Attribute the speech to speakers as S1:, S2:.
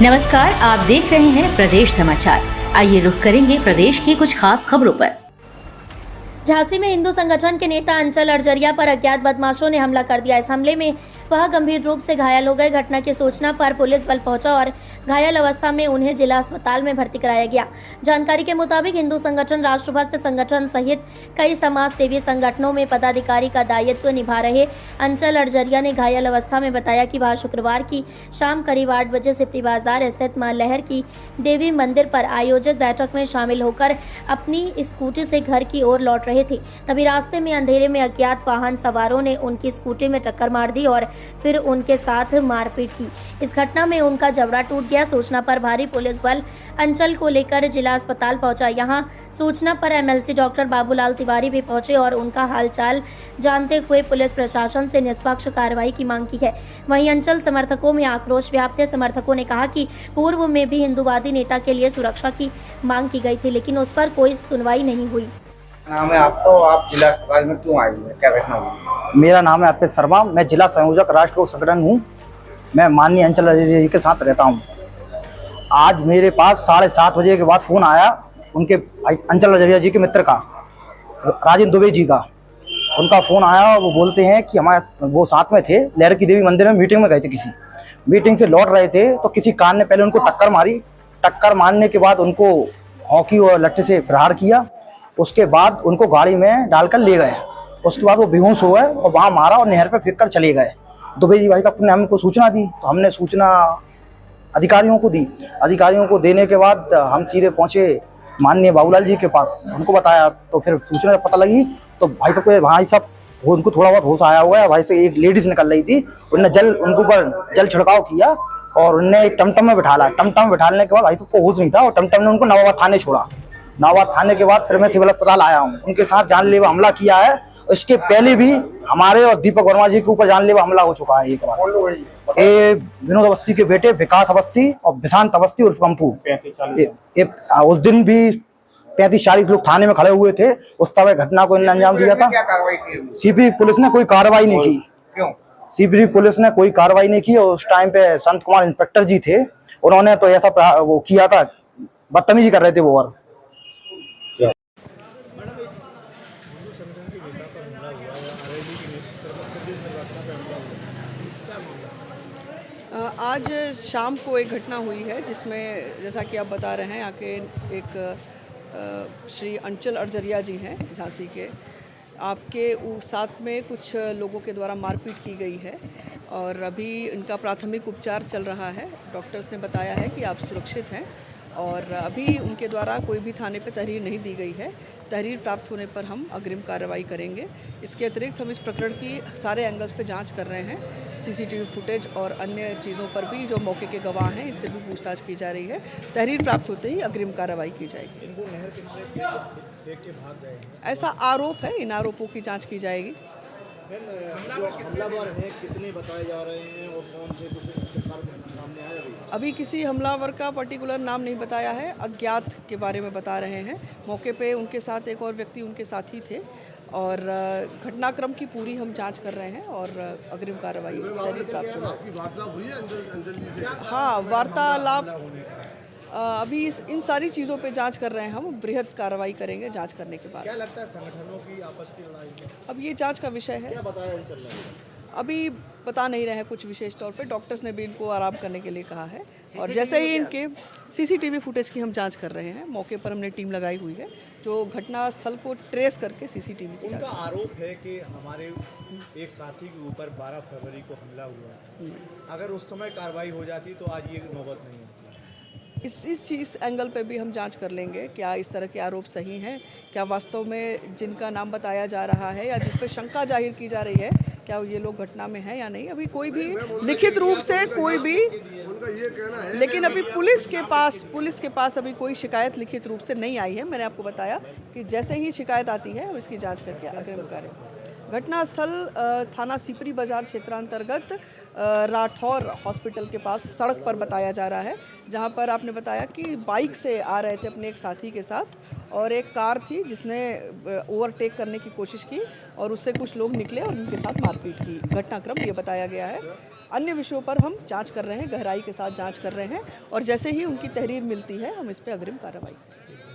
S1: नमस्कार, आप देख रहे हैं प्रदेश समाचार। आइए रुख करेंगे प्रदेश की कुछ खास खबरों पर।
S2: झांसी में हिंदू संगठन के नेता अंचल अड़जरिया पर अज्ञात बदमाशों ने हमला कर दिया। इस हमले में वह गंभीर रूप से घायल हो गए। घटना की सूचना पर पुलिस बल पहुंचा और घायल अवस्था में उन्हें जिला अस्पताल में भर्ती कराया गया। जानकारी के मुताबिक हिंदू संगठन, राष्ट्रभक्त संगठन सहित कई समाज सेवी संगठनों में पदाधिकारी का दायित्व निभा रहे अंचल अड़जरिया ने घायल अवस्था में बताया कि वह शुक्रवार की शाम करीब 8 बजे सिपरी बाजार स्थित मां लहर की देवी मंदिर पर आयोजित बैठक में शामिल होकर अपनी स्कूटी से घर की ओर लौट रहे थे। तभी रास्ते में अंधेरे में अज्ञात वाहन सवारों ने उनकी स्कूटी में टक्कर मार दी और फिर उनके साथ मारपीट की। इस घटना में उनका जबड़ा टूट गया। सूचना पर भारी पुलिस बल अंचल को लेकर जिला अस्पताल पहुंचा। यहां सूचना पर एमएलसी डॉक्टर बाबूलाल तिवारी भी पहुंचे और उनका हालचाल जानते हुए पुलिस प्रशासन से निष्पक्ष कार्रवाई की मांग की है। वहीं अंचल समर्थकों में आक्रोश व्याप्त है। समर्थकों ने कहा कि पूर्व में भी हिंदूवादी नेता के लिए सुरक्षा की मांग की गई थी, लेकिन उस पर कोई सुनवाई नहीं हुई।
S3: नाम है आपका, आप जिला अस्पताल में क्यों आए हैं, क्या घटना हुई?
S4: मेरा नाम है अर्पित शर्मा, मैं जिला संयोजक राष्ट्रभक्त संगठन हूँ। मैं माननीय अंचल अड़जरिया जी के साथ रहता हूँ। आज मेरे पास 7:30 बजे के बाद फ़ोन आया उनके अंचल अड़जरिया जी के मित्र का, राजेंद्र दुबे जी का। उनका फ़ोन आया और वो बोलते हैं कि वो साथ में थे, लहर की देवी मंदिर में मीटिंग में गए थे। किसी मीटिंग से लौट रहे थे तो किसी कार ने पहले उनको टक्कर मारी। टक्कर मारने के बाद उनको हॉकी और लट्ठे से प्रहार किया। उसके बाद उनको गाड़ी में डालकर ले गए। उसके बाद वो बेहोश हो गए और वहाँ मारा और नहर पे फेंक कर चले गए। दुबे जी भाई साहब ने हमको सूचना दी तो हमने सूचना अधिकारियों को दी। अधिकारियों को देने के बाद हम सीधे पहुँचे माननीय बाबूलाल जी के पास। उनको बताया तो फिर सूचना जब पता लगी तो भाई साहब उनको थोड़ा बहुत होश आया हुआ है। भाई से एक लेडीज निकल रही थी, उनके ऊपर जल छिड़काव किया और उनने एक टमटम में बिठाला। टमटम में बिठाने के बाद भाई साहब को होश नहीं था और टमटम ने उनको नवाबाद थाने छोड़ा। नवाबाद थाने के बाद फिर मैं सिविल अस्पताल आया हूँ। उनके साथ जानलेवा हमला किया है। इसके पहले भी हमारे और दीपक वर्मा जी के ऊपर जानलेवा हमला हो चुका है एक बार। ये विनोद अवस्थी के बेटे विकास अवस्थी और विशांत अवस्थी उर्फ कंपू, उस दिन भी 35-40 लोग थाने में खड़े हुए थे। उस समय घटना को इन्हें अंजाम दिया था। सीपी पुलिस ने कोई कार्रवाई नहीं की।
S3: क्यों?
S4: सीपी पुलिस ने कोई कार्रवाई नहीं की और उस टाइम पे संत कुमार इंस्पेक्टर जी थे, उन्होंने तो ऐसा वो किया था, बदतमीजी कर रहे थे वो। और
S5: आज शाम को एक घटना हुई है जिसमें जैसा कि आप बता रहे हैं, आके एक श्री अंचल अड़जरिया जी हैं झांसी के, आपके साथ में कुछ लोगों के द्वारा मारपीट की गई है और अभी इनका प्राथमिक उपचार चल रहा है। डॉक्टर्स ने बताया है कि आप सुरक्षित हैं और अभी उनके द्वारा कोई भी थाने पे तहरीर नहीं दी गई है। तहरीर प्राप्त होने पर हम अग्रिम कार्रवाई करेंगे। इसके अतिरिक्त हम इस प्रकरण की सारे एंगल्स पे जांच कर रहे हैं। सीसीटीवी फुटेज और अन्य चीज़ों पर भी जो मौके के गवाह हैं इनसे भी पूछताछ की जा रही है। तहरीर प्राप्त होते ही अग्रिम कार्रवाई की जाएगी।
S6: इनको नहर किनारे देख के भाग गए हैं,
S5: ऐसा आरोप है, इन आरोपों की जाँच की जाएगी।
S6: जो हमलावर हैं कितने बताए जा रहे हैं और कौन से कुछ सामने आया?
S5: अभी किसी हमलावर का पर्टिकुलर नाम नहीं बताया है, अज्ञात के बारे में बता रहे हैं। मौके पे उनके साथ एक और व्यक्ति उनके साथ ही थे और घटनाक्रम की पूरी हम जांच कर रहे हैं और अग्रिम कार्रवाई प्राप्त होगी। हाँ, वार्तालाप अभी इन सारी चीज़ों पे जांच कर रहे हैं। हम बृहद कार्रवाई करेंगे जांच करने के बाद।
S6: क्या लगता है संगठनों की आपस की लड़ाई में?
S5: अब ये जांच का विषय है।
S6: क्या बताया चल रहा है?
S5: अभी बता नहीं रहे हैं कुछ विशेष तौर पे। डॉक्टर्स ने भी इनको आराम करने के लिए कहा है और जैसे ही इनके सीसीटीवी फुटेज की हम जांच कर रहे हैं। मौके पर हमने टीम लगाई हुई है जो घटना स्थल को ट्रेस करके सीसीटीवी की जांच।
S6: उनका आरोप है कि हमारे एक साथी के ऊपर 12 फरवरी को हमला हुआ था। अगर उस समय कार्रवाई हो जाती तो आज ये नौबत नहीं होती।
S5: इस एंगल पे भी हम जांच कर लेंगे। क्या इस तरह के आरोप सही हैं? क्या वास्तव में जिनका नाम बताया जा रहा है या जिस पर शंका जाहिर की जा रही है, क्या ये लोग घटना में हैं या नहीं? अभी कोई भी लिखित रूप से कोई भी, लेकिन अभी पुलिस के पास अभी कोई शिकायत लिखित रूप से नहीं आई है। मैंने आपको बताया कि जैसे ही शिकायत आती है हम इसकी जांच करके अग्रिम कार्य। घटनास्थल थाना सिपरी बाजार क्षेत्रांतर्गत राठौर हॉस्पिटल के पास सड़क पर बताया जा रहा है, जहां पर आपने बताया कि बाइक से आ रहे थे अपने एक साथी के साथ और एक कार थी जिसने ओवरटेक करने की कोशिश की और उससे कुछ लोग निकले और उनके साथ मारपीट की। घटनाक्रम ये बताया गया है। अन्य विषयों पर हम जांच कर रहे हैं, गहराई के साथ जांच कर रहे हैं और जैसे ही उनकी तहरीर मिलती है हम इस पर अग्रिम कार्रवाई करेंगे।